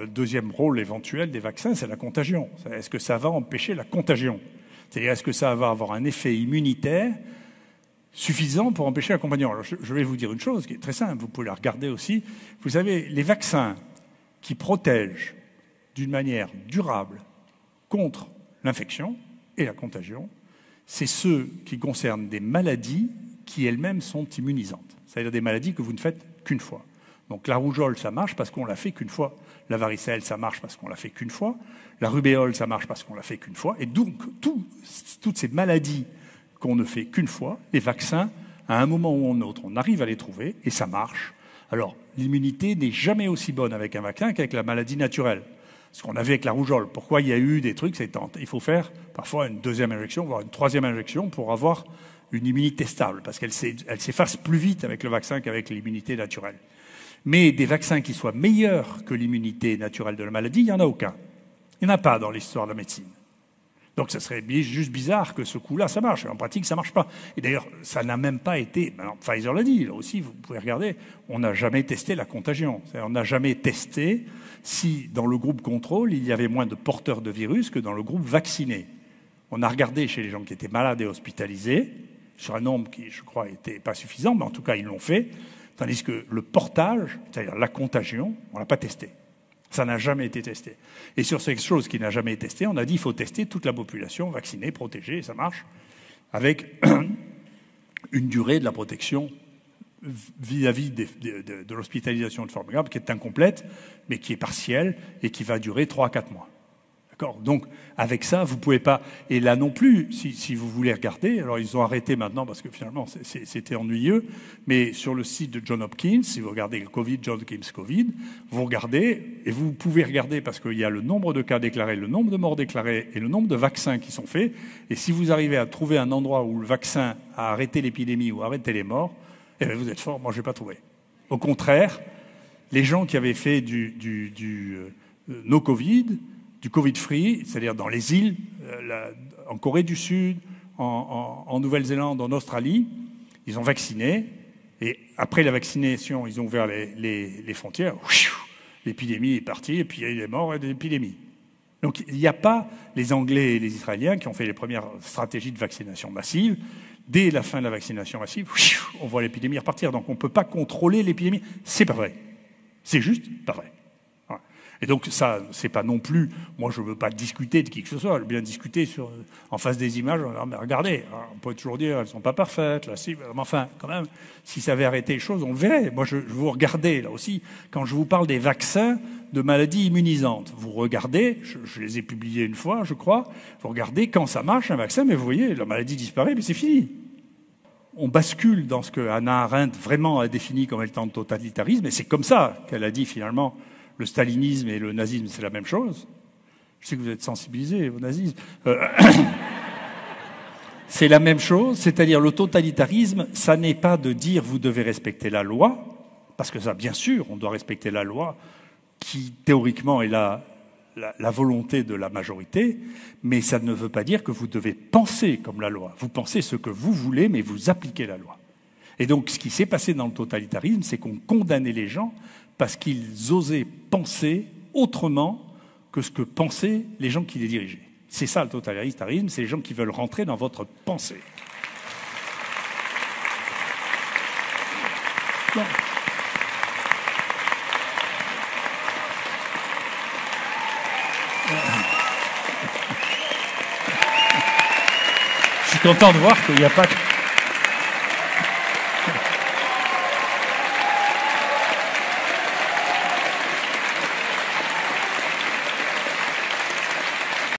le deuxième rôle éventuel des vaccins, c'est la contagion. Est-ce que ça va empêcher la contagion? C'est-à-dire, est-ce que ça va avoir un effet immunitaire suffisant pour empêcher la contagion? Alors, je vais vous dire une chose qui est très simple, vous pouvez la regarder aussi. Vous savez, les vaccins qui protègent d'une manière durable contre l'infection et la contagion, c'est ceux qui concernent des maladies qui elles-mêmes sont immunisantes. C'est-à-dire des maladies que vous ne faites qu'une fois. Donc la rougeole, ça marche parce qu'on l'a fait qu'une fois. La varicelle, ça marche parce qu'on l'a fait qu'une fois. La rubéole, ça marche parce qu'on l'a fait qu'une fois. Et donc, toutes ces maladies qu'on ne fait qu'une fois, les vaccins, à un moment ou un autre, on arrive à les trouver et ça marche. Alors, l'immunité n'est jamais aussi bonne avec un vaccin qu'avec la maladie naturelle. Ce qu'on a vu avec la rougeole. Pourquoi il y a eu des trucs, il faut faire parfois une deuxième injection, voire une troisième injection pour avoir une immunité stable, parce qu'elle s'efface plus vite avec le vaccin qu'avec l'immunité naturelle. Mais des vaccins qui soient meilleurs que l'immunité naturelle de la maladie, il n'y en a aucun. Il n'y en a pas dans l'histoire de la médecine. Donc ça serait juste bizarre que ce coup-là, ça marche. En pratique, ça ne marche pas. Et d'ailleurs, ça n'a même pas été... Maintenant, Pfizer l'a dit, là aussi, vous pouvez regarder, on n'a jamais testé la contagion. On n'a jamais testé si, dans le groupe contrôle, il y avait moins de porteurs de virus que dans le groupe vacciné. On a regardé chez les gens qui étaient malades et hospitalisés, sur un nombre qui, je crois, n'était pas suffisant, mais en tout cas, ils l'ont fait. Tandis que le portage, c'est-à-dire la contagion, on ne l'a pas testé. Ça n'a jamais été testé. Et sur cette chose qui n'a jamais été testée, on a dit qu'il faut tester toute la population, vaccinée, protégée, et ça marche, avec une durée de la protection vis-à-vis de l'hospitalisation de forme grave qui est incomplète, mais qui est partielle et qui va durer 3 à 4 mois. Donc, avec ça, vous ne pouvez pas... Et là non plus, si vous voulez regarder, alors ils ont arrêté maintenant parce que finalement, c'était ennuyeux, mais sur le site de Johns Hopkins, si vous regardez le Covid, Johns Hopkins Covid, vous regardez, et vous pouvez regarder parce qu'il y a le nombre de cas déclarés, le nombre de morts déclarés et le nombre de vaccins qui sont faits, et si vous arrivez à trouver un endroit où le vaccin a arrêté l'épidémie ou arrêté les morts, eh bien vous êtes fort, moi je n'ai pas trouvé. Au contraire, les gens qui avaient fait no Covid, du Covid-free, c'est-à-dire dans les îles, en Corée du Sud, en Nouvelle-Zélande, en Australie, ils ont vacciné, et après la vaccination, ils ont ouvert les frontières, l'épidémie est partie, et puis il y a eu des morts et des épidémies. Donc il n'y a pas les Anglais et les Israéliens qui ont fait les premières stratégies de vaccination massive. Dès la fin de la vaccination massive, on voit l'épidémie repartir. Donc on ne peut pas contrôler l'épidémie. C'est pas vrai. C'est juste pas vrai. Et donc ça, c'est pas non plus... Moi, je ne veux pas discuter de qui que ce soit. Je veux bien discuter en face des images. Mais regardez, on peut toujours dire elles ne sont pas parfaites. Là, si, mais enfin, quand même, si ça avait arrêté les choses, on le verrait. Moi, je vous regardez, là aussi, quand je vous parle des vaccins de maladies immunisantes. Vous regardez, je les ai publiés une fois, je crois, vous regardez quand ça marche, un vaccin, mais vous voyez, la maladie disparaît, mais c'est fini. On bascule dans ce que Hannah Arendt vraiment a défini comme étant le totalitarisme, et c'est comme ça qu'elle a dit finalement le stalinisme et le nazisme, c'est la même chose. Je sais que vous êtes sensibilisés au nazisme. C'est la même chose, c'est-à-dire le totalitarisme, ça n'est pas de dire vous devez respecter la loi, parce que ça, bien sûr, on doit respecter la loi, qui théoriquement est la volonté de la majorité, mais ça ne veut pas dire que vous devez penser comme la loi. Vous pensez ce que vous voulez, mais vous appliquez la loi. Et donc, ce qui s'est passé dans le totalitarisme, c'est qu'on condamnait les gens parce qu'ils osaient penser autrement que ce que pensaient les gens qui les dirigeaient. C'est ça le totalitarisme, c'est les gens qui veulent rentrer dans votre pensée. Bon. Je suis content de voir qu'il n'y a pas...